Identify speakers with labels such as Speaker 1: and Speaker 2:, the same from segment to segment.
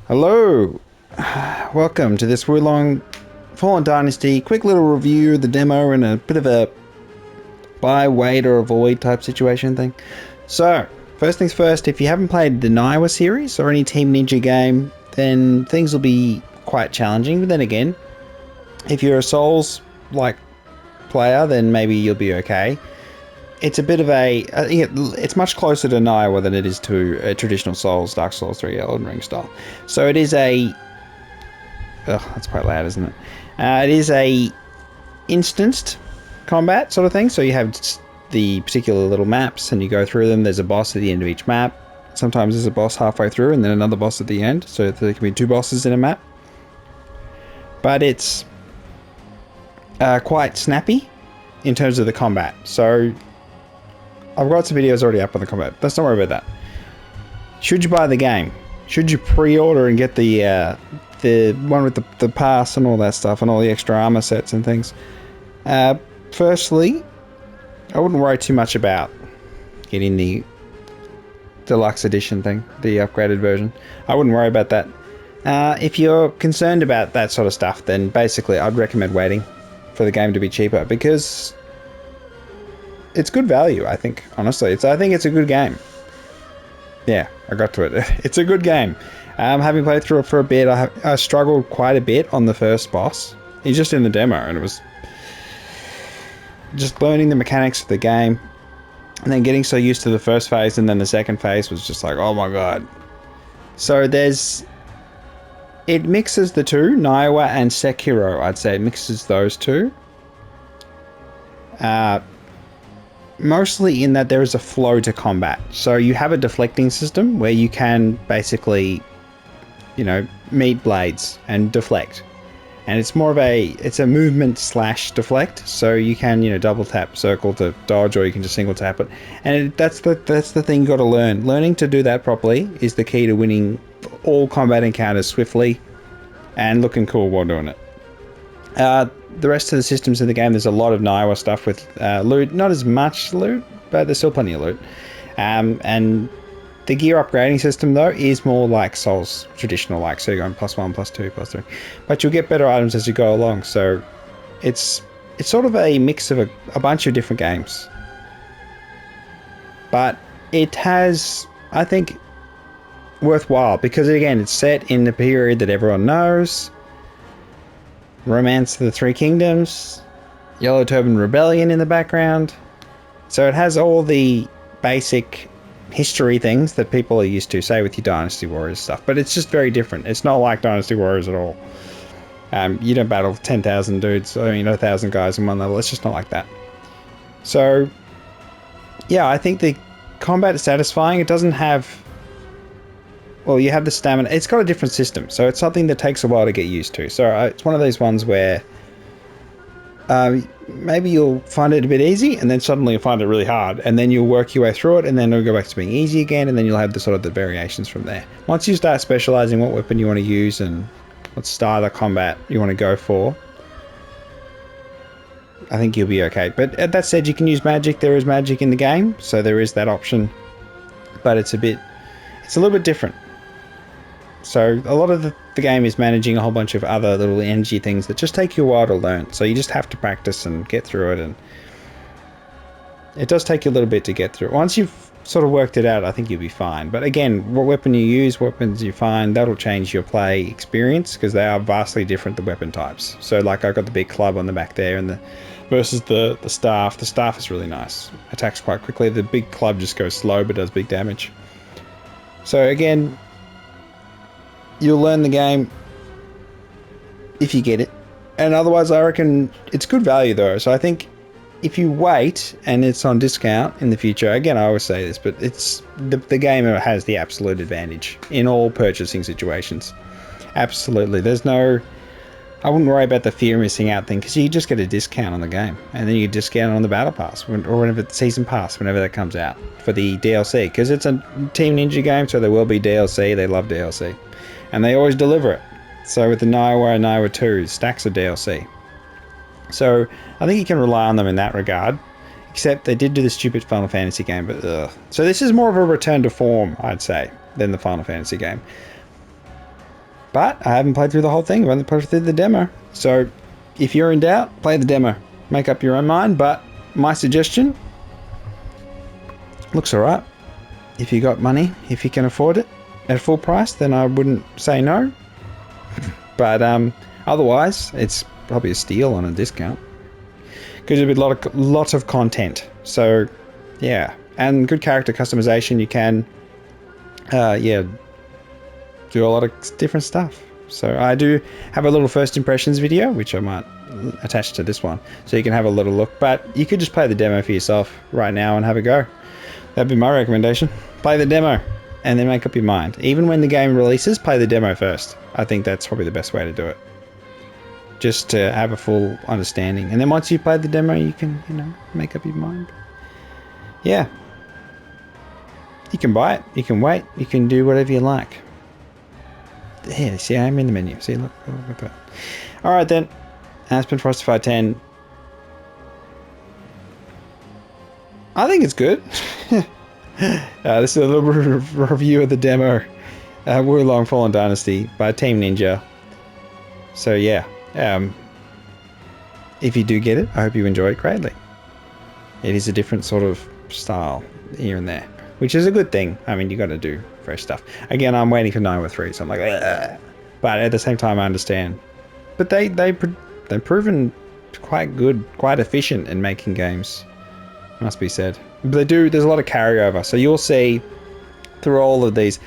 Speaker 1: Hello, welcome to this Wulong Fallen Dynasty quick little review of the demo and a bit of a buy, wait or avoid type situation thing. So, first things first, if you haven't played the Niwa series or any Team Ninja game, then things will be quite challenging, but then again, if you're a Souls-like player, then maybe you'll be okay. It's a bit of a... it's much closer to Niwa than it is to a traditional Souls, Dark Souls 3, Elden Ring style. So it is a... Ugh, that's quite loud, isn't it? It is a instanced combat sort of thing. So you have the particular little maps and you go through them. There's a boss at the end of each map. Sometimes there's a boss halfway through and then another boss at the end. So there can be two bosses in a map. But it's quite snappy in terms of the combat. So... I've got some videos already up on the combat. Let's not worry about that. Should you buy the game? Should you pre-order and get the one with the pass and all that stuff and all the extra armor sets and things? Firstly, I wouldn't worry too much about getting the deluxe edition thing, the upgraded version. I wouldn't worry about that. If you're concerned about that sort of stuff, then basically I'd recommend waiting for the game to be cheaper because it's good value, I think, honestly. I think it's a good game. Yeah, I got to it. It's a good game. Having played through it for a bit, I struggled quite a bit on the first boss. He's just in the demo, and it was just learning the mechanics of the game, and then getting so used to the first phase, and then the second phase was just like, oh my god. So it mixes the two, Niwa and Sekiro, I'd say. It mixes those two. Mostly in that there is a flow to combat. So you have a deflecting system where you can basically, meet blades and deflect. And it's more of it's a movement / deflect. So you can, double tap circle to dodge, or you can just single tap it. And that's the thing you got to learn. Learning to do that properly is the key to winning all combat encounters swiftly and looking cool while doing it. The rest of the systems in the game, there's a lot of Niwa stuff with loot. Not as much loot, but there's still plenty of loot. And the gear upgrading system, though, is more like Souls traditional, like so you're going +1, +2, +3. But you'll get better items as you go along. So it's sort of a mix of a bunch of different games. But it has, I think, worthwhile because, again, it's set in the period that everyone knows. Romance of the Three Kingdoms, Yellow Turban Rebellion in the background. So it has all the basic history things that people are used to, say with your Dynasty Warriors stuff. But it's just very different. It's not like Dynasty Warriors at all. You don't battle 10,000 dudes, 1,000 guys in one level. It's just not like that. So, yeah, I think the combat is satisfying. It doesn't have... Well, you have the stamina. It's got a different system, so it's something that takes a while to get used to. So it's one of those ones where maybe you'll find it a bit easy, and then suddenly you'll find it really hard, and then you'll work your way through it, and then it'll go back to being easy again, and then you'll have the variations from there. Once you start specializing what weapon you want to use and what style of combat you want to go for, I think you'll be okay. But that said, you can use magic. There is magic in the game, so there is that option, but it's a little bit different. So a lot of the game is managing a whole bunch of other little energy things that just take you a while to learn. So you just have to practice and get through it, and it does take you a little bit to get through. Once you've sort of worked it out, I think you'll be fine. But again, what weapon you use, weapons you find, that'll change your play experience because they are vastly different, the weapon types. So like I've got the big club on the back there and versus the staff. The staff is really nice. Attacks quite quickly. The big club just goes slow but does big damage. So again, you'll learn the game if you get it. And otherwise, I reckon it's good value though. So I think if you wait and it's on discount in the future, again, I always say this, but it's the game has the absolute advantage in all purchasing situations. Absolutely. I wouldn't worry about the fear of missing out thing because you just get a discount on the game, and then you get discount on the battle pass or whenever the season pass, whenever that comes out for the DLC, because it's a Team Ninja game, so there will be DLC. They love DLC. And they always deliver it. So with the Niwa and Niwa 2, stacks of DLC. So I think you can rely on them in that regard. Except they did do the stupid Final Fantasy game, but So this is more of a return to form, I'd say, than the Final Fantasy game. But I haven't played through the whole thing. I've only played through the demo. So if you're in doubt, play the demo. Make up your own mind. But my suggestion, looks alright. If you got money, if you can afford it at full price, then I wouldn't say no. But otherwise, it's probably a steal on a discount. Gives you a lot of content. So yeah, and good character customization. You can yeah, do a lot of different stuff. So I do have a little first impressions video, which I might attach to this one, so you can have a little look. But you could just play the demo for yourself right now and have a go. That'd be my recommendation. Play the demo and then make up your mind. Even when the game releases, play the demo first. I think that's probably the best way to do it. Just to have a full understanding. And then once you've played the demo, you can, you know, make up your mind. Yeah. You can buy it. You can wait. You can do whatever you like. Yeah, see, I'm in the menu. See, look at that. Alright then. Aspen Frostify 10. I think it's good. This is a little review of the demo. Wulong Fallen Dynasty by Team Ninja. So yeah. If you do get it, I hope you enjoy it greatly. It is a different sort of style here and there, which is a good thing. I mean, you got to do fresh stuff. Again, I'm waiting for 903, so I'm like, ugh. But at the same time, I understand. But they've proven quite good, quite efficient in making games. Must be said. But there's a lot of carryover. So you'll see through all of these,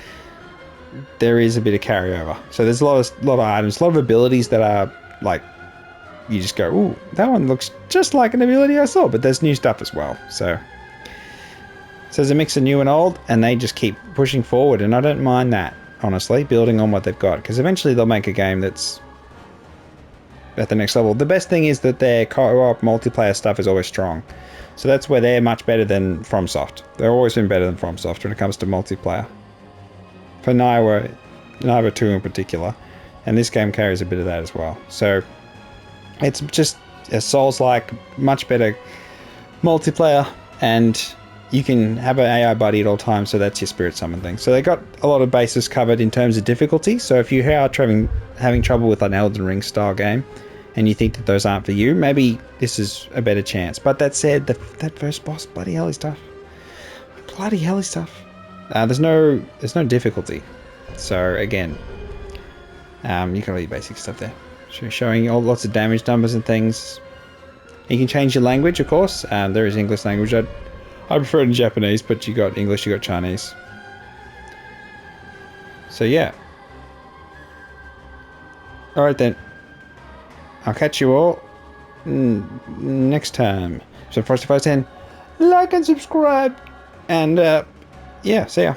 Speaker 1: there is a bit of carryover. So there's a lot of items, a lot of abilities that are like, you just go, ooh, that one looks just like an ability I saw. But there's new stuff as well. So there's a mix of new and old, and they just keep pushing forward. And I don't mind that, honestly, building on what they've got, because eventually they'll make a game that's at the next level. The best thing is that their co-op multiplayer stuff is always strong. So that's where they're much better than FromSoft. They've always been better than FromSoft when it comes to multiplayer. For Nioh 2 in particular. And this game carries a bit of that as well. So it's just a Souls-like, much better multiplayer, and you can have an AI buddy at all times, so that's your spirit summon thing. So they got a lot of bases covered in terms of difficulty. So if you are having trouble with an Elden Ring style game, and you think that those aren't for you, maybe this is a better chance. But that said, that first boss, bloody hell is tough. Bloody hell is tough. There's no difficulty. So again, you got all your basic stuff there. Showing lots of damage numbers and things. You can change your language, of course. There is English language. I prefer it in Japanese, but you got English, you got Chinese. So yeah. Alright then. I'll catch you all next time. So Frosty 510, like and subscribe. And yeah, see ya.